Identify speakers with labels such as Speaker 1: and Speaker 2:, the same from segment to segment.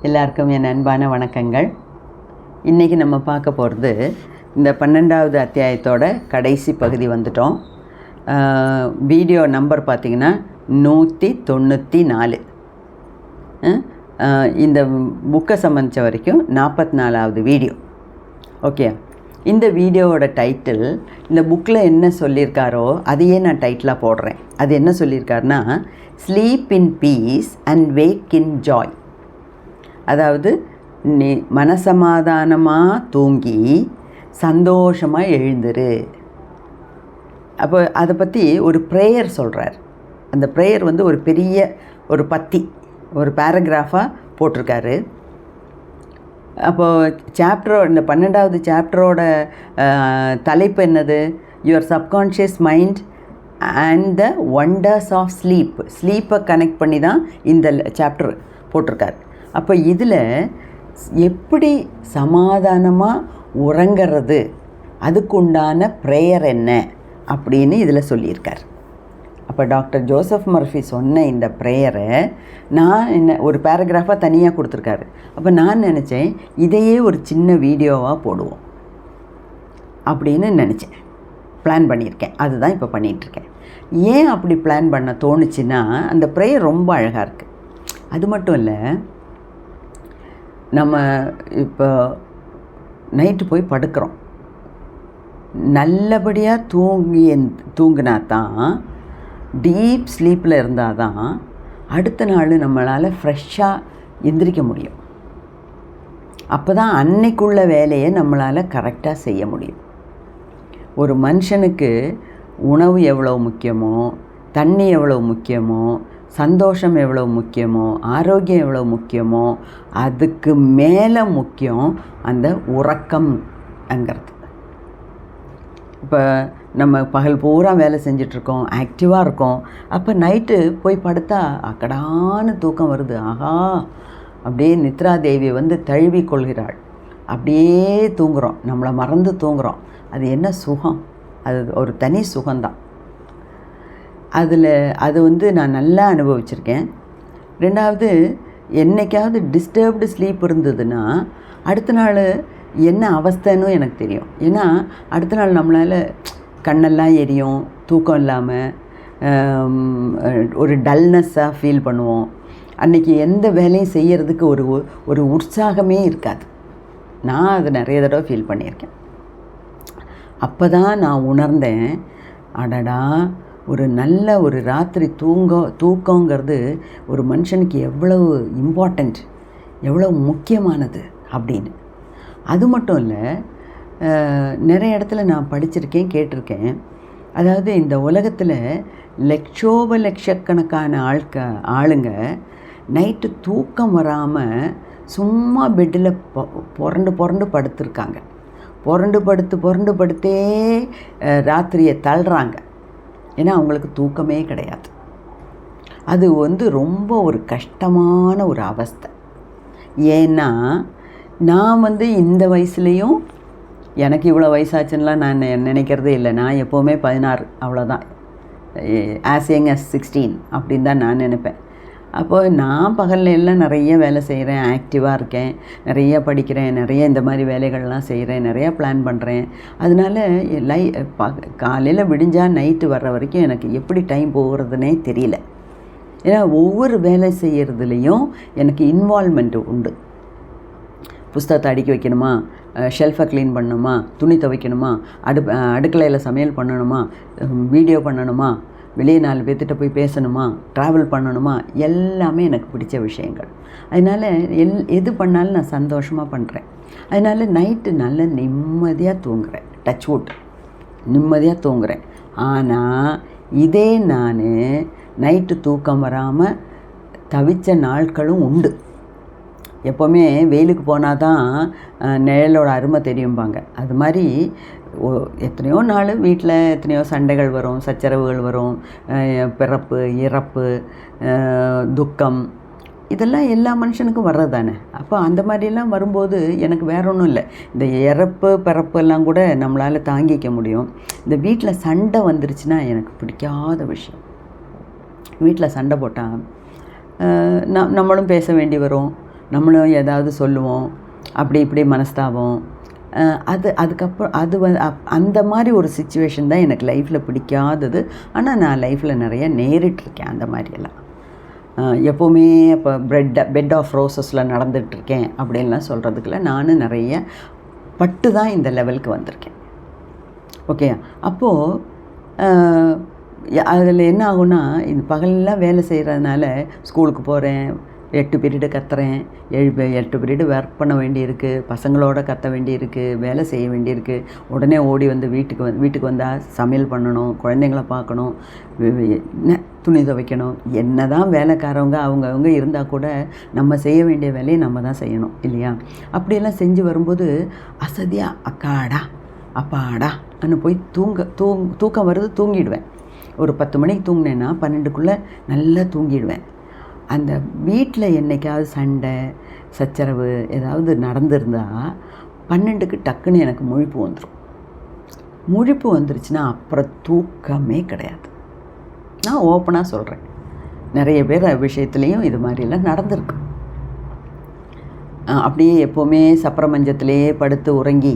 Speaker 1: எல்லாருக்கும் என் அன்பான வணக்கங்கள். இன்றைக்கி நம்ம பார்க்க போகிறது இந்த 12வது அத்தியாயத்தோட கடைசி பகுதி வந்துட்டோம். வீடியோ நம்பர் பார்த்திங்கன்னா 194. இந்த புக்கை சம்மந்தித்த வரைக்கும் 44வது வீடியோ. ஓகே, இந்த வீடியோவோட டைட்டில் இந்த புக்கில் என்ன சொல்லியிருக்காரோ அதையே நான் டைட்டிலாக போடுறேன். அது என்ன சொல்லியிருக்காருன்னா, sleep in peace and wake in Joy. அதாவது நீ மனசமாதானமாக தூங்கி சந்தோஷமாக எழுந்துரு. அப்போ அதை பற்றி ஒரு ப்ரேயர் சொல்கிறார். அந்த ப்ரேயர் வந்து ஒரு பெரிய ஒரு பத்தி ஒரு பேராகிராஃபாக போட்டிருக்காரு. அப்போது இந்த 12வது சாப்டரோட தலைப்பு என்னது? Your subconscious mind and the wonders of sleep. ஸ்லீப்பை கனெக்ட் பண்ணி தான் இந்த சாப்டர் போட்டிருக்காரு. அப்போ இதில் எப்படி சமாதானமாக உறங்கிறது, அதுக்குண்டான ப்ரேயர் என்ன அப்படின்னு இதில் சொல்லியிருக்கார். அப்போ டாக்டர் ஜோசப் மர்ஃபி சொன்ன இந்த ப்ரேயரை நான் ஒரு பேராகிராஃபாக தனியாக கொடுத்துருக்காரு. அப்போ நான் நினச்சேன், இதையே ஒரு சின்ன வீடியோவாக போடுவோம் அப்படின்னு நினச்சேன், பிளான் பண்ணியிருக்கேன். அதுதான் இப்போ பண்ணிகிட்ருக்கேன். ஏன் அப்படி பிளான் பண்ண தோணுச்சுன்னா, அந்த ப்ரேயர் ரொம்ப அழகாக இருக்குது. அது மட்டும் இல்லை, நம்ம இப்போ நைட்டு போய் படுக்கிறோம், நல்லபடியாக தூங்கினா தான், டீப் ஸ்லீப்பில் இருந்தால் தான் அடுத்த நாள் நம்மளால் ஃப்ரெஷ்ஷாக எந்திரிக்க முடியும். அப்போ தான் அன்னைக்குள்ள வேலையை நம்மளால் கரெக்டாக செய்ய முடியும். ஒரு மனுஷனுக்கு உணவு எவ்வளோ முக்கியமோ, தண்ணி எவ்வளோ முக்கியமோ, சந்தோஷம் எவ்வளோ முக்கியமோ, ஆரோக்கியம் எவ்வளோ முக்கியமோ, அதுக்கு மேலே முக்கியம் அந்த உறக்கம்ங்கிறது. இப்போ நம்ம பகல் பூரா வேலை செஞ்சிட்ருக்கோம், ஆக்டிவாக இருக்கோம். அப்போ நைட்டு போய் படுத்தா அக்கடான தூக்கம் வருது. ஆஹா, அப்படியே நித்ரா தேவி வந்து தழுவி கொள்கிறாள். அப்படியே தூங்குகிறோம், நம்மளை மறந்து தூங்குகிறோம். அது என்ன சுகம்! அது ஒரு தனி சுகம்தான். அது வந்து நான் நல்லா அனுபவிச்சிருக்கேன். ரெண்டாவது, என்னைக்காவது டிஸ்டர்ப்டு ஸ்லீப் இருந்ததுன்னா அடுத்த நாள் என்ன அவஸ்தைன்னு எனக்கு தெரியும். ஏன்னா அடுத்த நாள் நம்மளால் கண்ணெல்லாம் எரியும், தூக்கம் இல்லாமல் ஒரு டல்னஸ்ஸாக ஃபீல் பண்ணுவோம். அன்றைக்கி எந்த வேலையும் செய்கிறதுக்கு ஒரு உற்சாகமே இருக்காது. நான் அதை நிறைய தடவை ஃபீல் பண்ணியிருக்கேன். அப்போ தான் நான் உணர்ந்தேன், அடடா, ஒரு நல்ல ஒரு ராத்திரி தூக்கங்கிறது ஒரு மனுஷனுக்கு எவ்வளவு இம்பார்ட்டண்ட், எவ்வளோ முக்கியமானது அப்படின்னு. அது மட்டும் இல்லை, நிறைய இடத்துல நான் படிச்சிருக்கேன், கேட்டிருக்கேன். அதாவது இந்த உலகத்தில் லட்சக்கணக்கான ஆளுங்க நைட்டு தூக்கம் வராமல் சும்மா பெட்டில் புரண்டு படுத்துருக்காங்க. புரண்டு படுத்தே ராத்திரியை தள்ளுறாங்க. ஏன்னா அவங்களுக்கு தூக்கமே கிடையாது. அது வந்து ரொம்ப ஒரு கஷ்டமான ஒரு அவஸ்தை. ஏன்னா நான் வந்து இந்த வயசுலேயும், எனக்கு இவ்வளோ வயசாச்சுன்னெலாம் நான் நினைக்கிறதே இல்லை. நான் எப்போவுமே 16, அவ்வளோதான். ஆஸ் யங் as 16 அப்படின்னு தான் நான் நினைப்பேன். அப்போது நான் பகலில் எல்லாம் நிறைய வேலை செய்கிறேன், ஆக்டிவாக இருக்கேன், நிறைய படிக்கிறேன், நிறைய இந்த மாதிரி வேலைகள்லாம் செய்கிறேன், நிறையா பிளான் பண்ணுறேன். அதனால் காலையில் விடிஞ்சால் நைட்டு வர்ற வரைக்கும் எனக்கு எப்படி டைம் போகிறதுனே தெரியல. ஏன்னா ஒவ்வொரு வேலை செய்கிறதுலேயும் எனக்கு இன்வால்மெண்ட்டு உண்டு. புஸ்தகத்தை அடுக்கி வைக்கணுமா, ஷெல்ஃபை க்ளீன் பண்ணணுமா, துணி துவைக்கணுமா, அடுக்கலையில் சமையல் பண்ணணுமா, வீடியோ பண்ணணுமா, வெளியே 4 பேர்த்திட்ட போய் பேசணுமா, ட்ராவல் பண்ணணுமா, எல்லாமே எனக்கு பிடிச்ச விஷயங்கள். அதனால் எது பண்ணாலும் நான் சந்தோஷமாக பண்ணுறேன். அதனால் நைட்டு நல்ல நிம்மதியாக தூங்குறேன். டச்வுட், நிம்மதியாக தூங்குறேன். ஆனால் இதே நான் நைட்டு தூக்கம் வராமல் தவிச்ச நாட்களும் உண்டு. எப்போவுமே வெயிலுக்கு போனால் தான் நிழலோட அருமை தெரியும்பாங்க. அது மாதிரி எத்தனையோ நாள் வீட்டில் எத்தனையோ சண்டைகள் வரும், சச்சரவுகள் வரும், பிறப்பு, இறப்பு, துக்கம், இதெல்லாம் எல்லா மனுஷனுக்கும் வர்றது தானே. அப்போ அந்த மாதிரிலாம் வரும்போது எனக்கு வேற ஒன்றும் இல்லை. இந்த இறப்பு பிறப்பு எல்லாம் கூட நம்மளால் தாங்கிக்க முடியும். இந்த வீட்டில் சண்டை வந்துருச்சுன்னா எனக்கு பிடிக்காத விஷயம். வீட்டில் சண்டை போட்டால் நம்மளும் பேச வேண்டி வரும், நம்மளும் ஏதாவது சொல்லுவோம், அப்படி இப்படி மனஸ்தாபம். அதுக்கப்புறம் அந்த மாதிரி ஒரு சிச்சுவேஷன் தான் எனக்கு லைஃப்பில் பிடிக்காதது. ஆனால் நான் லைஃப்பில் நிறைய நேரிட்டிருக்கேன் அந்த மாதிரியெல்லாம். எப்போவுமே இப்போ பெட் ஆஃப் ரோசஸில் நடந்துகிட்ருக்கேன் அப்படின்லாம் சொல்கிறதுக்குள்ள நான் நிறைய பட்டு தான் இந்த லெவலுக்கு வந்திருக்கேன். ஓகே, அப்போது அதில் என்ன ஆகும்னா, இந்த பகலெல்லாம் வேலை செய்கிறதுனால ஸ்கூலுக்கு போகிறேன், 8 பீரியடு கத்துறேன், 8 பீரியடு ஒர்க் பண்ண வேண்டியிருக்கு, பசங்களோட கத்த வேண்டியிருக்கு, வேலை செய்ய வேண்டியிருக்கு. உடனே ஓடி வந்து வீட்டுக்கு வந்தால் சமையல் பண்ணணும், குழந்தைங்கள பார்க்கணும், துணி துவைக்கணும். என்ன தான் வேலைக்காரவங்க அவங்கவுங்க இருந்தால் கூட நம்ம செய்ய வேண்டிய வேலையை நம்ம தான் செய்யணும் இல்லையா? அப்படியெல்லாம் செஞ்சு வரும்போது அசதியாக அக்காடா அப்பாடா அன்னு போய் தூக்கம் வருது, தூங்கிடுவேன். ஒரு 10 மணிக்கு தூங்கினேன்னா 12க்குள்ளே நல்லா தூங்கிடுவேன். அந்த வீட்டில் என்றைக்காவது சண்டை சச்சரவு ஏதாவது நடந்திருந்தால் 12க்கு டக்குன்னு எனக்கு முழிப்பு வந்துடும். முழிப்பு வந்துருச்சுன்னா அப்புறம் தூக்கமே கிடையாது. நான் ஓப்பனாக சொல்கிறேன், நிறைய பேர் விஷயத்துலேயும் இது மாதிரிலாம் நடந்திருக்கு. அப்படியே எப்போவுமே சப்பர மஞ்சத்திலேயே படுத்து உறங்கி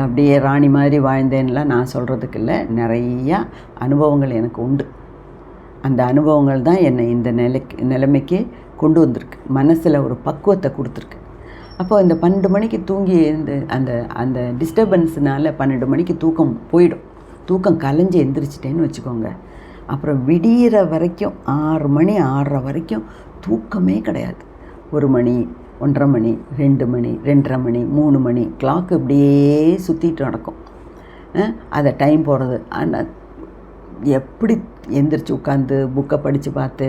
Speaker 1: அப்படியே ராணி மாதிரி வாழ்ந்தேன்லாம் நான் சொல்கிறதுக்கு இல்லை. நிறையா அனுபவங்கள் எனக்கு உண்டு. அந்த அனுபவங்கள் தான் என்னை இந்த நிலைமைக்கு கொண்டு வந்திருக்கு, மனசில் ஒரு பக்குவத்தை கொடுத்துருக்கு. அப்போ இந்த 12 மணிக்கு தூங்கி அந்த அந்த டிஸ்டர்பன்ஸ்னால 12 மணிக்கு தூக்கம் போயிடும். தூக்கம் கலைஞ்சி எந்திரிச்சிட்டேன்னு வச்சுக்கோங்க, அப்புறம் விடிகிற வரைக்கும் 6 மணி 6:30 வரைக்கும் தூக்கமே கிடையாது. 1 மணி 1:30 மணி 2 மணி 2:30 மணி 3 மணி கிளாக்கு இப்படியே சுற்றிட்டு நடக்கும். அதை டைம் போகிறது. ஆனால் எப்படி எந்திரிச்சு உட்காந்து புக்கை படித்து பார்த்து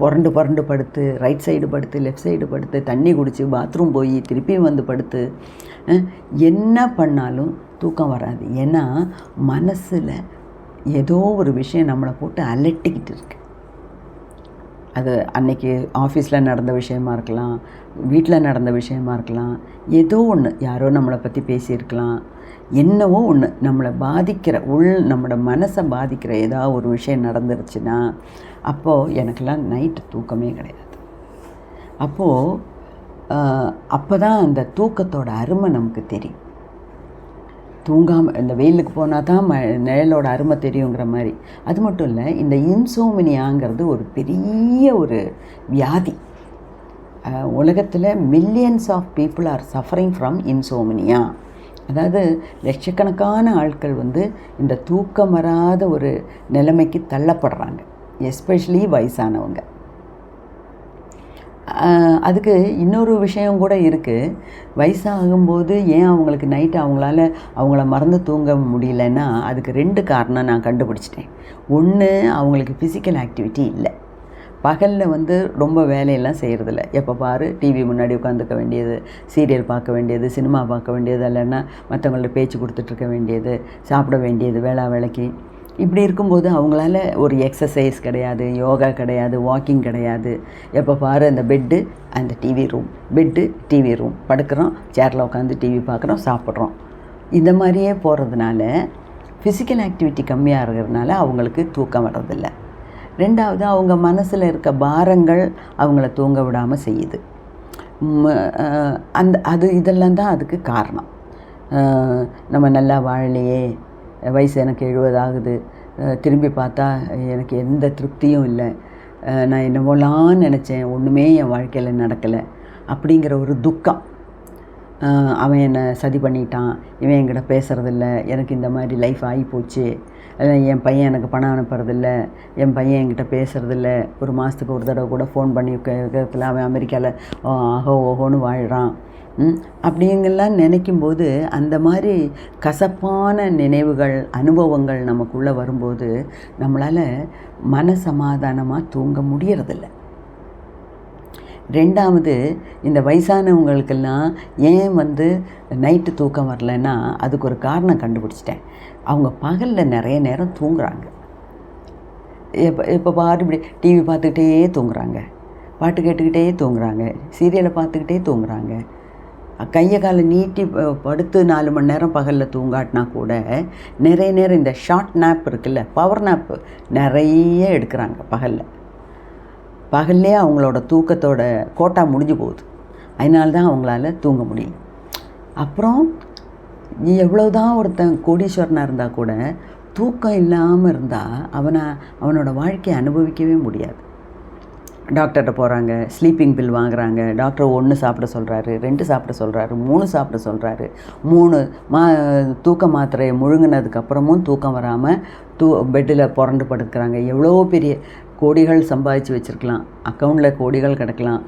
Speaker 1: புரண்டு படுத்து ரைட் சைடு படுத்து லெஃப்ட் சைடு படுத்து தண்ணி குடித்து பாத்ரூம் போய் திருப்பியும் வந்து படுத்து என்ன பண்ணாலும் தூக்கம் வராது. ஏன்னா மனசில் ஏதோ ஒரு விஷயம் நம்மளை போட்டு அலட்டிக்கிட்டு இருக்கு. அது அன்னைக்கு ஆஃபீஸில் நடந்த விஷயமா இருக்கலாம், வீட்டில் நடந்த விஷயமா இருக்கலாம், ஏதோ ஒன்று யாரோ நம்மளை பற்றி பேசியிருக்கலாம், என்னவோ ஒன்று நம்மளை பாதிக்கிற நம்மளோட மனசை பாதிக்கிற ஏதாவது ஒரு விஷயம் நடந்துருச்சுன்னா அப்போது எனக்கெல்லாம் நைட்டு தூக்கமே கிடையாது. அப்போ தான் அந்த தூக்கத்தோட அருமை நமக்கு தெரியும். தூங்காமல் இந்த வெயிலுக்கு போனால் தான் நிழலோட அருமை தெரியுங்கிற மாதிரி. அது மட்டும் இல்லை, இந்த இன்சோமினியாங்கிறது ஒரு பெரிய ஒரு வியாதி. உலகத்தில் millions of people are suffering from insomnia. அதாவது லட்சக்கணக்கான ஆட்கள் இந்த தூக்கம் வராத ஒரு நிலைமைக்கு தள்ளப்படுறாங்க, எஸ்பெஷலி வயசானவங்க. அதுக்கு இன்னொரு விஷயம் கூட இருக்குது. வயசாகும்போது ஏன் அவங்களுக்கு நைட்டு அவங்கள மறந்து தூங்க முடியலன்னா அதுக்கு 2 காரணம் நான் கண்டுபிடிச்சிட்டேன். ஒன்று, அவங்களுக்கு ஃபிசிக்கல் ஆக்டிவிட்டி இல்லை. பகலில் ரொம்ப வேலையெல்லாம் செய்கிறதில்ல. எப்போ பாரு டிவி முன்னாடி உட்காந்துக்க வேண்டியது, சீரியல் பார்க்க வேண்டியது, சினிமா பார்க்க வேண்டியது, இல்லைன்னா மற்றவங்கள்ட்ட பேச்சு கொடுத்துட்ருக்க வேண்டியது, சாப்பிட வேண்டியது வேளைக்கு. இப்படி இருக்கும்போது அவங்களால ஒரு எக்ஸசைஸ் கிடையாது, யோகா கிடையாது, வாக்கிங் கிடையாது. எப்போ பாரு அந்த பெட்டு அந்த TV room, bed TV room, படுக்கிறோம், சேரில் உட்காந்து டிவி பார்க்குறோம், சாப்பிட்றோம். இந்த மாதிரியே போகிறதுனால ஃபிசிக்கல் ஆக்டிவிட்டி கம்மியாக இருக்கிறதுனால அவங்களுக்கு தூக்கம் வர்றதில்லை. 2வது, அவங்க மனசில் இருக்க பாரங்கள் அவங்கள தூங்க விடாமல் செய்யுது. இதெல்லாம் தான் அதுக்கு காரணம். நம்ம நல்லா வாழலையே, வயசு எனக்கு 70 ஆகுது, திரும்பி பார்த்தா எனக்கு எந்த திருப்தியும் இல்லை, நான் என்னவோலாம் நினச்சேன், ஒன்றுமே என் வாழ்க்கையில் நடக்கலை அப்படிங்கிற ஒரு துக்கம். அவன் என்னை சதி பண்ணிட்டான், இவன் என்கிட்ட பேசுகிறதில்ல, எனக்கு இந்த மாதிரி லைஃப் ஆகிப்போச்சு, என் பையன் எனக்கு பணம் அனுப்புறதில்ல, என் பையன் என்கிட்ட பேசுகிறதில்ல, ஒரு மாதத்துக்கு ஒரு தடவை கூட ஃபோன் பண்ணி கேட்கறதில்ல, அவன் அமெரிக்காவில் ஆஹோ ஓஹோன்னு வாழ்கிறான் அப்படிங்கெல்லாம் நினைக்கும்போது அந்த மாதிரி கசப்பான நினைவுகள் அனுபவங்கள் நமக்குள்ளே வரும்போது நம்மளால் மனசமாதானமாக தூங்க முடியறதில்ல. 2வது, இந்த வயசானவங்களுக்கெல்லாம் ஏன் நைட்டு தூக்கம் வரலைன்னா அதுக்கு ஒரு காரணம் கண்டுபிடிச்சிட்டேன். அவங்க பகலில் நிறைய நேரம் தூங்குறாங்க. இப்போ பாரு இப்படி டிவி பார்த்துக்கிட்டே தூங்குறாங்க, பாட்டு கேட்டுக்கிட்டே தூங்குறாங்க, சீரியலை பார்த்துக்கிட்டே தூங்குறாங்க. கையை காலை நீட்டி படுத்து 4 மணி நேரம் பகலில் தூங்காட்டினா கூட நிறைய நேரம் இந்த ஷார்ட் நேப் இருக்குல்ல, பவர் நேப்பு நிறைய எடுக்கிறாங்க. பகல்லே அவங்களோட தூக்கத்தோட கோட்டா முடிஞ்சு போகுது. அதனால்தான் அவங்களால தூங்க முடியும். அப்புறம் எவ்வளோதான் ஒருத்தன் கோடீஸ்வரனாக இருந்தால் கூட தூக்கம் இல்லாமல் இருந்தால் அவனோட வாழ்க்கையை அனுபவிக்கவே முடியாது. டாக்டர்கிட்ட போகிறாங்க, ஸ்லீப்பிங் பில் வாங்குறாங்க. டாக்டர் 1 சாப்பிட சொல்கிறாரு, 2 சாப்பிட சொல்கிறாரு, 3 சாப்பிட சொல்கிறாரு. 3 தூக்க மாத்திரையை முழுங்கினதுக்கப்புறமும் தூக்கம் வராமல் பெட்டில் புரண்டு படுக்கிறாங்க. எவ்வளோ பெரிய கோடிகள் சம்பாதிச்சு வச்சுருக்கலாம், அக்கௌண்ட்டில் கோடிகள் கிடக்கலாம்,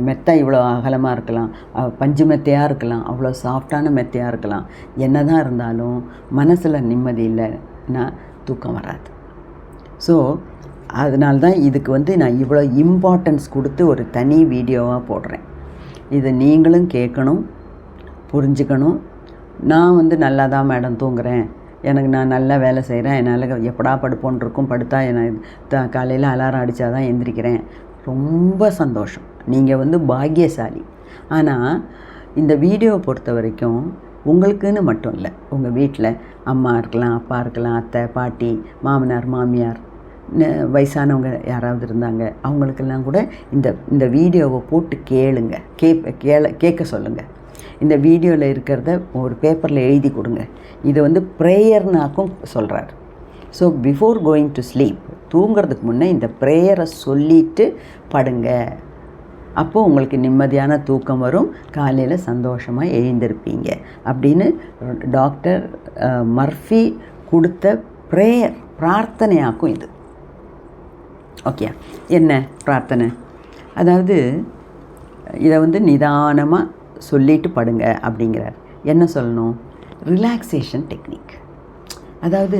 Speaker 1: மெத்தை இவ்வளோ அகலமாக இருக்கலாம், பஞ்சு மெத்தையாக இருக்கலாம், அவ்வளோ சாஃப்டான மெத்தையாக இருக்கலாம். என்ன தான் இருந்தாலும் மனசில் நிம்மதி இல்லைன்னா தூக்கம் வராது. ஸோ அதனால்தான் இதுக்கு நான் இவ்வளோ இம்பார்ட்டன்ஸ் கொடுத்து ஒரு தனி வீடியோவாக போடுறேன். இதை நீங்களும் கேட்கணும், புரிஞ்சுக்கணும். நான் நல்லா தான் மேடம் தூங்குறேன், நான் நல்லா வேலை செய்கிறேன், என்னால் எப்படா படுப்போன்னு இருக்கும், படுத்தா காலையில் அலாரம் அடித்தா தான் எந்திரிக்கிறேன். ரொம்ப சந்தோஷம், நீங்கள் பாக்கியசாலி. ஆனால் இந்த வீடியோவை பொறுத்த வரைக்கும் உங்களுக்குன்னு மட்டும் இல்லை, உங்கள் வீட்டில் அம்மா இருக்கலாம், அப்பா இருக்கலாம், அத்தை, பாட்டி, மாமனார், மாமியார், வயசானவங்க யாராவது இருந்தாங்க, அவங்களுக்கெல்லாம் கூட இந்த வீடியோவை போட்டு கேட்க சொல்லுங்கள். இந்த வீடியோவில் இருக்கிறத ஒரு பேப்பரில் எழுதி கொடுங்க. இதை ப்ரேயர்னாக்கும் சொல்கிறார். So before going to sleep, தூங்கிறதுக்கு முன்னே இந்த ப்ரேயரை சொல்லிவிட்டு படுங்க. அப்போது உங்களுக்கு நிம்மதியான தூக்கம் வரும், காலையில் சந்தோஷமாக எழுந்திருப்பீங்க அப்படின்னு டாக்டர் மர்ஃபி கொடுத்த ப்ரேயர், பிரார்த்தனையாக்கும் இது. ஓகே, என்ன பிரார்த்தனை? அதாவது இதை நிதானமாக சொல்லிட்டு படுங்க அப்படிங்கிறார். என்ன சொல்லணும்? Relaxation technique. அதாவது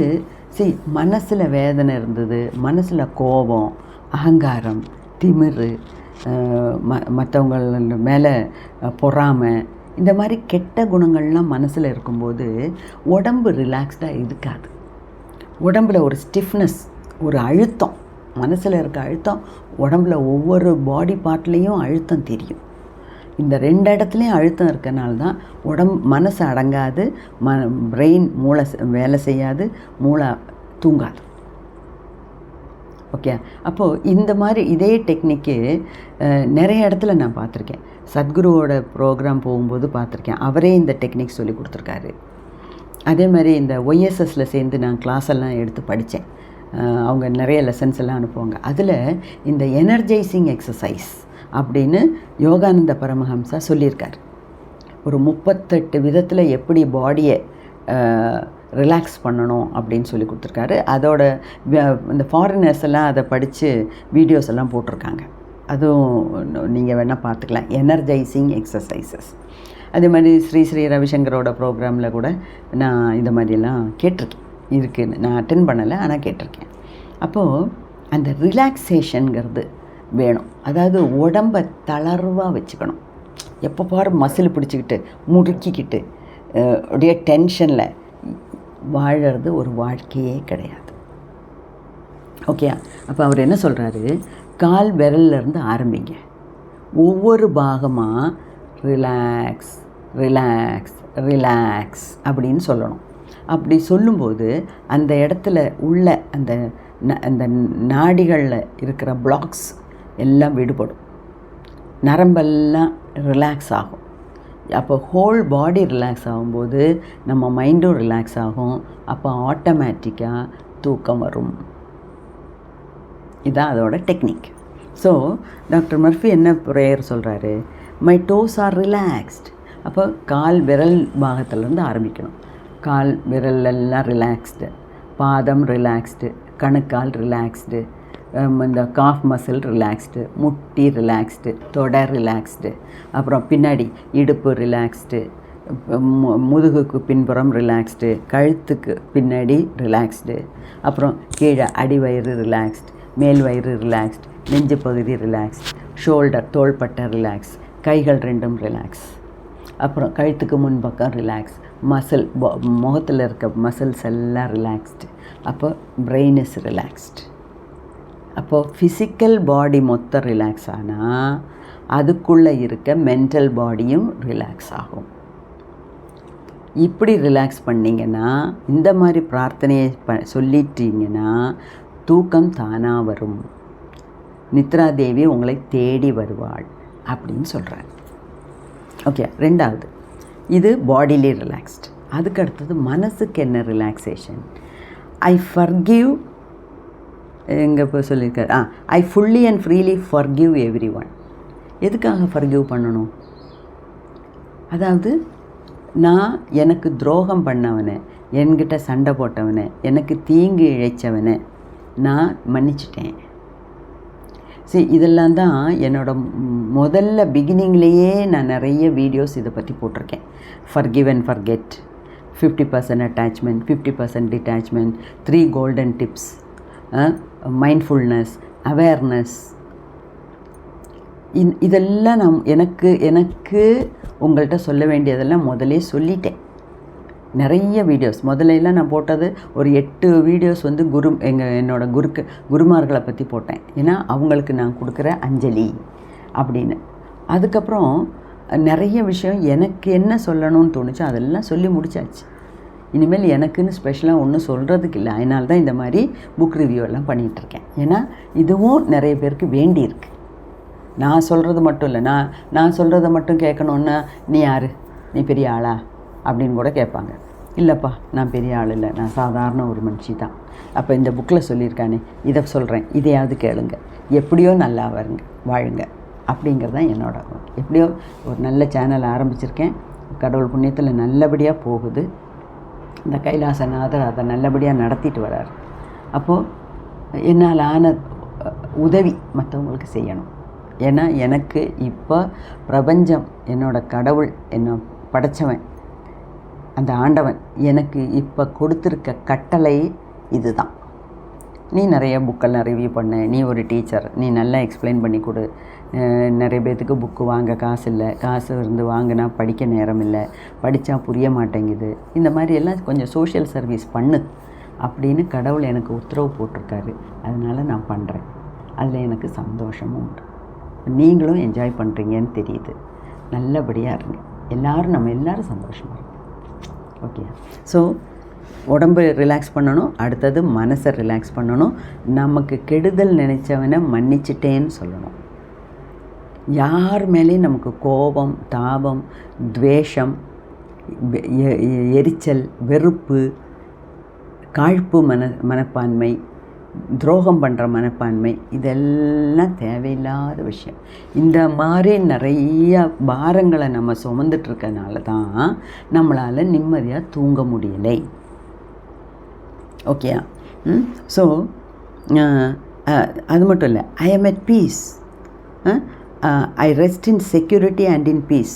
Speaker 1: மனசில் வேதனை இருந்தது, மனசில் கோபம், அகங்காரம், திமிரு, மற்றவங்கள மேலே பொறாமை, இந்த மாதிரி கெட்ட குணங்கள்லாம் மனசில் இருக்கும்போது உடம்பு ரிலாக்ஸ்டாக இருக்காது. உடம்பில் ஒரு ஸ்டிஃப்னஸ், ஒரு அழுத்தம், மனசில் இருக்க அழுத்தம் உடம்புல ஒவ்வொரு பாடி பார்ட்லேயும் அழுத்தம் தெரியும். இந்த 2 இடத்துலையும் அழுத்தம் இருக்கனால தான் மனசு அடங்காது, பிரெயின் மூளை வேலை செய்யாது, மூளை தூங்காது. ஓகே, அப்போது இந்த மாதிரி இதே டெக்னிக்கு நிறைய இடத்துல நான் பார்த்துருக்கேன். சத்குருவோட ப்ரோக்ராம் போகும்போது பார்த்துருக்கேன், அவரே இந்த டெக்னிக் சொல்லி கொடுத்துருக்காரு. அதே மாதிரி இந்த ஒய்எஸ்எஸில் சேர்ந்து நான் கிளாஸ் எல்லாம் எடுத்து படித்தேன். அவங்க நிறைய லெசன்ஸ் எல்லாம் அனுப்புவாங்க. அதில் இந்த எனர்ஜைசிங் எக்ஸசைஸ் அப்படின்னு யோகானந்த பரமஹம்சா சொல்லியிருக்கார். ஒரு 38 விதத்தில் எப்படி பாடியை ரிலாக்ஸ் பண்ணணும் அப்படின்னு சொல்லி கொடுத்துருக்காரு. அதோட இந்த ஃபாரினர்ஸ் எல்லாம் அதை படித்து வீடியோஸ் எல்லாம் போட்டிருக்காங்க. அதுவும் நீங்கள் வேணால் பார்த்துக்கலாம், எனர்ஜைசிங் எக்ஸசைசஸ். அதே மாதிரி ஸ்ரீ ரவிசங்கரோட ப்ரோக்ராமில் கூட நான் இந்த மாதிரியெல்லாம் கேட்டிருக்கேன். இருக்குன்னு நான் அட்டென்ட் பண்ணலை, ஆனால் கேட்டிருக்கேன். அப்போது அந்த ரிலாக்ஸேஷனுங்கிறது வேணும். அதாவது உடம்பை தளர்வாக வச்சுக்கணும். எப்போ பாரு மசில் பிடிச்சிக்கிட்டு முறுக்கிக்கிட்டு அப்படியே டென்ஷனில் வாழறது ஒரு வாழ்க்கையே கிடையாது. ஓகே, அப்போ அவர் என்ன சொல்கிறாரு? கால் விரல்லேருந்து ஆரம்பிங்க, ஒவ்வொரு பாகமாக ரிலாக்ஸ் ரிலாக்ஸ் ரிலாக்ஸ் அப்படின்னு சொல்லணும். அப்படி சொல்லும்போது அந்த இடத்துல உள்ள அந்த நாடிகளில் இருக்கிற பிளாக்ஸ் எல்லாம் விடுபடும், நரம்பெல்லாம் ரிலாக்ஸ் ஆகும். அப்போ ஹோல் பாடி ரிலாக்ஸ் ஆகும்போது நம்ம மைண்டும் ரிலாக்ஸ் ஆகும். அப்போ ஆட்டோமேட்டிக்காக தூக்கம் வரும். இதான் அதோட டெக்னிக். ஸோ டாக்டர் மர்ஃபி என்ன ப்ரேயர் சொல்கிறாரு? My toes are relaxed. அப்போ கால் விரல் பாகத்துலேருந்து ஆரம்பிக்கணும். கால் விரலெல்லாம் ரிலாக்ஸ்டு, பாதம் ரிலாக்ஸ்டு, கணுக்கால் ரிலாக்ஸ்டு, இந்த காஃப் மசில் ரிலாக்ஸ்டு, முட்டி ரிலாக்ஸ்டு, தொடை ரிலாக்ஸ்டு, அப்புறம் பின்னாடி இடுப்பு ரிலாக்ஸ்டு, முதுகுக்கு பின்புறம் ரிலாக்ஸ்டு, கழுத்துக்கு பின்னாடி ரிலாக்ஸ்டு, அப்புறம் கீழே அடிவயிறு ரிலாக்ஸ்டு, மேல் வயிறு ரிலாக்ஸ்டு, நெஞ்சு பகுதி ரிலாக்ஸ்டு, ஷோல்டர் தோள்பட்டை ரிலாக்ஸ், கைகள் 2ம் ரிலாக்ஸ், அப்புறம் கழுத்துக்கு முன்பக்கம் ரிலாக்ஸ், மசில் முகத்தில் இருக்க மசில்ஸ் எல்லாம் ரிலாக்ஸ்டு. அப்போ பிரெயின் இஸ் ரிலாக்ஸ்டு. அப்போது ஃபிசிக்கல் பாடி மொத்தம் ரிலாக்ஸ் ஆனால் அதுக்குள்ளே இருக்க மென்டல் பாடியும் ரிலாக்ஸ் ஆகும். இப்படி ரிலாக்ஸ் பண்ணிங்கன்னா, இந்த மாதிரி பிரார்த்தனையை சொல்லிட்டீங்கன்னா தூக்கம் தானாக வரும். நித்ரா தேவி உங்களை தேடி வருவாள் அப்படின்னு சொல்கிறாங்க. ஓகே, ரெண்டாவது இது பாடிலி ரிலாக்ஸ்டு. அதுக்கு அடுத்தது மனசுக்கு என்ன ரிலாக்ஸேஷன்? ஐ ஃபர்கிவ், எங்கே இப்போ சொல்லியிருக்காரு, I fully and freely forgive every one. எதுக்காக ஃபர்கிவ் பண்ணணும்? அதாவது நான் எனக்கு துரோகம் பண்ணவனை, என்கிட்ட சண்டை போட்டவனை, எனக்கு தீங்கு இழைச்சவனை நான் மன்னிச்சிட்டேன். சரி, இதெல்லாம் தான் என்னோட முதல்ல பிகினிங்லேயே நான் நிறைய வீடியோஸ் இதை பற்றி போட்டிருக்கேன். Forgive and forget, 50% attachment, 50% detachment, 3 golden tips, mindfulness, awareness. இதெல்லாம் நான் எனக்கு உங்கள்கிட்ட சொல்ல வேண்டியதெல்லாம் முதலே சொல்லிட்டேன். நிறைய வீடியோஸ் முதல்ல நான் போட்டது ஒரு 8 வீடியோஸ் வந்து என்னோடய குருமார்களை பற்றி போட்டேன். ஏன்னா அவங்களுக்கு நான் கொடுக்குற அஞ்சலி அப்படின்னு. அதுக்கப்புறம் நிறைய விஷயம் எனக்கு என்ன சொல்லணும்னு தோணுச்சு அதெல்லாம் சொல்லி முடிச்சாச்சு. இனிமேல் எனக்குன்னு ஸ்பெஷலாக ஒன்றும் சொல்கிறதுக்கு இல்லை. அதனால தான் இந்த மாதிரி புக் ரிவ்யூ எல்லாம் பண்ணிகிட்ருக்கேன். ஏன்னா இதுவும் நிறைய பேருக்கு வேண்டியிருக்கு. நான் சொல்கிறது மட்டும் இல்லை, நான் சொல்கிறத மட்டும் கேட்கணுன்னா நீ யார், நீ பெரிய ஆளா அப்படின்னு கூட கேட்பாங்க. இல்லைப்பா, நான் பெரிய ஆள் இல்லை, நான் சாதாரண ஒரு மனுஷி தான். அப்போ இந்த புக்கில் சொல்லியிருக்கானே இதை சொல்கிறேன், இதையாவது கேளுங்க, எப்படியோ நல்லா வாழுங்க அப்படிங்கிறது தான் என்னோட. எப்படியோ ஒரு நல்ல சேனல் ஆரம்பிச்சிருக்கேன், கடவுள் புண்ணியத்தில் நல்லபடியாக போகுது. இந்த கைலாசநாதர் அதை நல்லபடியாக நடத்திட்டு வர்றார். அப்போது என்னால் ஆன உதவி மற்றவங்களுக்கு செய்யணும். ஏன்னா எனக்கு இப்போ பிரபஞ்சம், என்னோடய கடவுள், என்னை படைத்தவன், அந்த ஆண்டவன் எனக்கு இப்போ கொடுத்துருக்க கட்டளை இது தான். நீ நிறைய புக்கெல்லாம் ரிவ்யூ பண்ண, நீ ஒரு டீச்சர், நீ நல்லா எக்ஸ்பிளைன் பண்ணி கொடு. நிறைய பேர்த்துக்கு புக்கு வாங்க காசு இல்லை, காசு இருந்து வாங்கினா படிக்க நேரம் இல்லை, படித்தா புரிய மாட்டேங்குது. இந்த மாதிரி எல்லாம் கொஞ்சம் சோஷியல் சர்வீஸ் பண்ணு அப்படின்னு கடவுள் எனக்கு உத்தரவு போட்டிருக்காரு. அதனால் நான் பண்ணுறேன். அதில் எனக்கு சந்தோஷமும் உண்டு. நீங்களும் என்ஜாய் பண்ணுறீங்கன்னு தெரியுது. நல்லபடியாக இருங்க. நம்ம எல்லோரும் சந்தோஷமாக இருக்கும். ஓகே, ஸோ உடம்பு ரிலாக்ஸ் பண்ணணும், அடுத்தது மனசை ரிலாக்ஸ் பண்ணணும், நமக்கு கெடுதல் நினச்சவனை மன்னிச்சிட்டேன்னு சொல்லணும். யார் மேலேயும் நமக்கு கோபம், தாபம், துவேஷம், எரிச்சல், வெறுப்பு, காழ்ப்பு மனப்பான்மை, துரோகம் பண்ணுற மனப்பான்மை, இதெல்லாம் தேவையில்லாத விஷயம். இந்த மாதிரி நிறைய பாரங்களை நம்ம சுமந்துட்டுருக்கனால தான் நம்மளால் நிம்மதியாக தூங்க முடியலை. ஓகேயா? ஸோ அது மட்டும் இல்லை, I am at piece, I rest in security and in peace.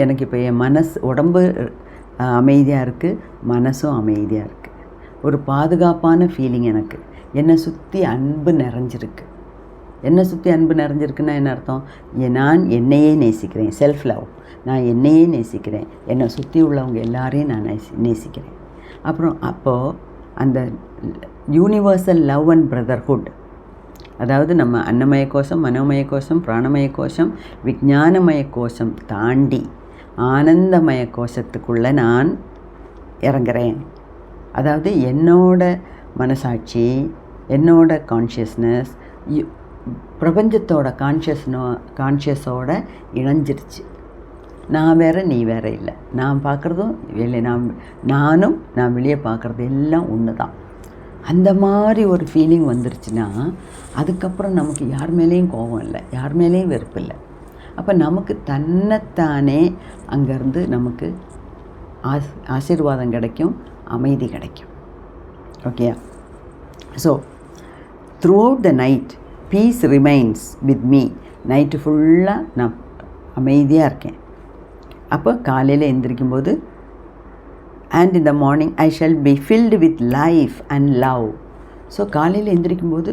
Speaker 1: எனக்கு இப்போ என் உடம்பு அமைதியாக இருக்குது, மனசும் அமைதியாக இருக்குது. ஒரு பாதுகாப்பான ஃபீலிங் எனக்கு. என்னை சுற்றி அன்பு நிறைஞ்சிருக்கு. என்னை சுற்றி அன்பு நிறைஞ்சிருக்குன்னா என்ன அர்த்தம்? நான் என்னையே நேசிக்கிறேன். Self love. நான் என்னையே நேசிக்கிறேன், என்னை சுற்றி உள்ளவங்க எல்லாரையும் நான் நேசிக்கிறேன். அப்புறம் அப்போது அந்த யூனிவர்சல் லவ் அண்ட் பிரதர்ஹுட், அதாவது நம்ம அன்னமய கோஷம், மனோமய கோஷம், பிராணமய கோஷம், விஞ்ஞானமய கோஷம் தாண்டி ஆனந்தமய கோஷத்துக்குள்ளே நான் இறங்குறேன். அதாவது என்னோட மனசாட்சி, என்னோட கான்ஷியஸ்னஸ் பிரபஞ்சத்தோட கான்ஷியஸோட இணைஞ்சிருச்சு. நான் வேறு, நீ வேறு இல்லை. நான் பார்க்குறதும் இல்லை, நான் வெளியே பார்க்குறது எல்லாம் ஒன்று தான். அந்த மாதிரி ஒரு ஃபீலிங் வந்துருச்சுன்னா அதுக்கப்புறம் நமக்கு யார் மேலேயும் கோபம் இல்லை, யார் மேலேயும் வெறுப்பு இல்லை. அப்போ நமக்கு தன்னைத்தானே அங்கேருந்து நமக்கு ஆசீர்வாதம் கிடைக்கும், அமைதி கிடைக்கும். Okay, so throughout the night peace remains with me. Night ஃபுல்லாக நான் அமைதியாக இருக்கேன். அப்போ காலையில் எந்திரிக்கும்போது and in the morning I shall be filled with life and love. So காலையில் எந்திரிக்கும்போது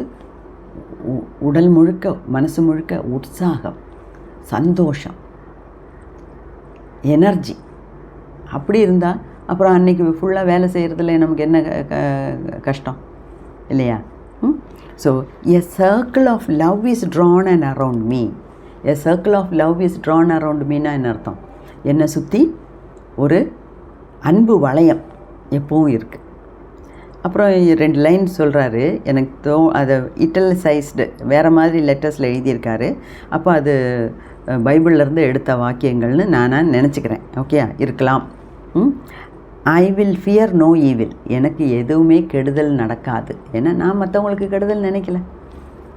Speaker 1: உடல் முழுக்க, மனசு முழுக்க உற்சாகம், சந்தோஷம், எனர்ஜி. அப்படி இருந்தால் அப்புறம் அன்றைக்கி ஃபுல்லாக வேலை செய்கிறதுல நமக்கு என்ன கஷ்டம் இல்லையா? So a circle of love is drawn and around me. A circle of love is drawn around மீனா என்ன அர்த்தம்? என்னை சுற்றி ஒரு அன்பு வளையம் எப்பவும் இருக்குது. அப்புறம் 2 லைன் சொல்கிறாரு. எனக்கு அதை இட்டலிசைஸ்டு வேறு மாதிரி லெட்டர்ஸில் எழுதியிருக்காரு. அப்போ அது பைபிள்லேருந்து எடுத்த வாக்கியங்கள்னு நான் நினச்சிக்கிறேன். ஓகே, இருக்கலாம். I will fear no evil. எனக்கு எதுவுமே கெடுதல் நடக்காது. ஏன்னா நான் மற்றவங்களுக்கு கெடுதல் நினைக்கல.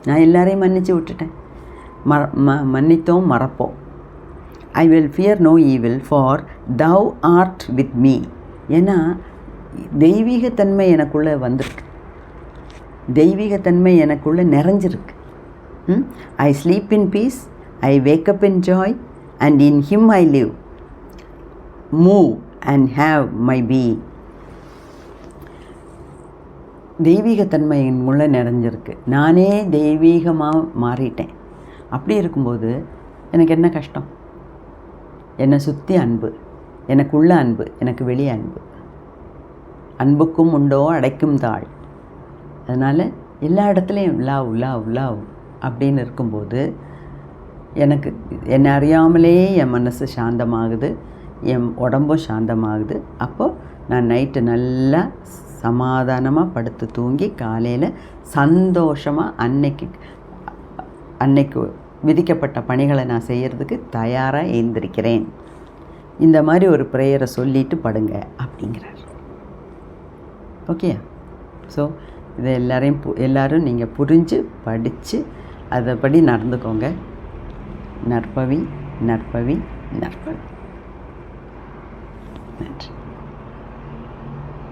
Speaker 1: நான் எல்லாரையும் மன்னிச்சு விட்டுட்டேன். மன்னித்தோம், மறப்போம். I will fear no evil for thou art with me. ஏன்னா தெய்வீகத்தன்மை எனக்குள்ளே வந்திருக்கு. தெய்வீகத்தன்மை எனக்குள்ளே நிறைஞ்சிருக்கு. I sleep in peace, I wake up in joy, and in him I live, move and have my being. தெய்வீகத்தன்மை உள்ளே நிறைஞ்சிருக்கு. நானே தெய்வீகமாக மாறிட்டேன். அப்படி இருக்கும்போது எனக்கு என்ன கஷ்டம்? என்னை சுற்றி அன்பு, எனக்குள்ள அன்பு, எனக்கு வெளியே அன்பு. அன்புக்கும் உண்டோ அடைக்கும் தாழ். அதனால் எல்லா இடத்துலையும் லவ் லவ் லவ் அப்படின்னு இருக்கும்போது எனக்கு என்னை அறியாமலே என் மனசு சாந்தமாகுது, என் உடம்பும் சாந்தமாகுது. அப்போது நான் நைட்டு நல்லா சமாதானமாக படுத்து தூங்கி காலையில் சந்தோஷமாக அன்னைக்கு விதிக்கப்பட்ட பணிகளை நான் செய்கிறதுக்கு தயாராக எழுந்திருக்கிறேன். இந்த மாதிரி ஒரு ப்ரேயரை சொல்லிட்டு படுங்க அப்படிங்கிறார். ஓகே, ஸோ இதை எல்லோரும் நீங்கள் புரிஞ்சு படித்து அதைப்படி நடந்துக்கோங்க. நற்பவி நற்பவி நற்பவி. நன்றி.